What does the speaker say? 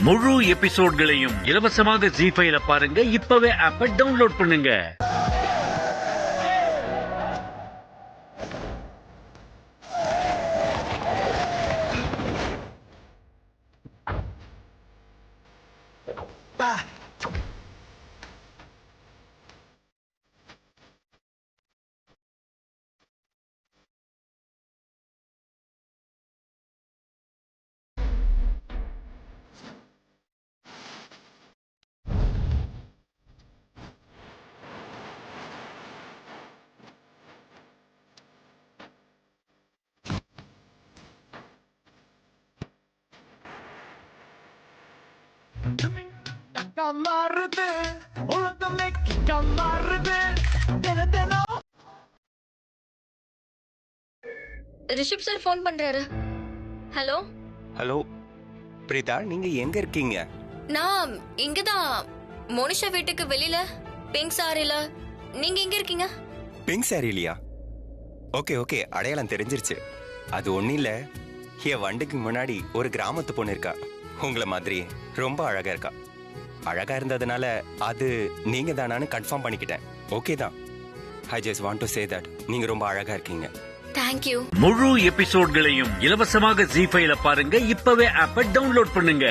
முழு எபிசோட்களையும் இலவசமாக ஜீ5ல பாருங்க. இப்பவே ஆப்பை டவுன்லோட் பண்ணுங்க. மாறுது உலகமே மாறுது தினம். ரிஷப் சார் ஃபோன் பண்றாரு. ஹலோ ஹலோ பிரீதா, நீங்க எங்க இருக்கீங்க? நான் இங்கதான் மோனிஷா வீட்டுக்கு வெளியில பிங்க் சாரில. நீங்க எங்க இருக்கீங்க? பிங்க் சாரிலியா? ஓகே ஓகே, அடையாளம் தெரிஞ்சிருச்சு. அது ஒன்னும் இல்ல, என் வண்டிக்கு முன்னாடி ஒரு கிராமத்து பொண்ணு இருக்கா. உங்களை மாதிரி ரொம்ப அழகா இருக்கா. அழகா இருந்ததுனால அது நீங்க தானான்னு கன்ஃபார்ம் பண்ணிக்கிட்டேன். ஓகே தான். I just want to say that நீங்க ரொம்ப அழகா இருக்கீங்க. தேங்க்யூ. முழு எபிசோட்களையும் இலவசமாக ஜீ5ல பாருங்க. இப்பவே ஆப்பை டவுன்லோட் பண்ணுங்க.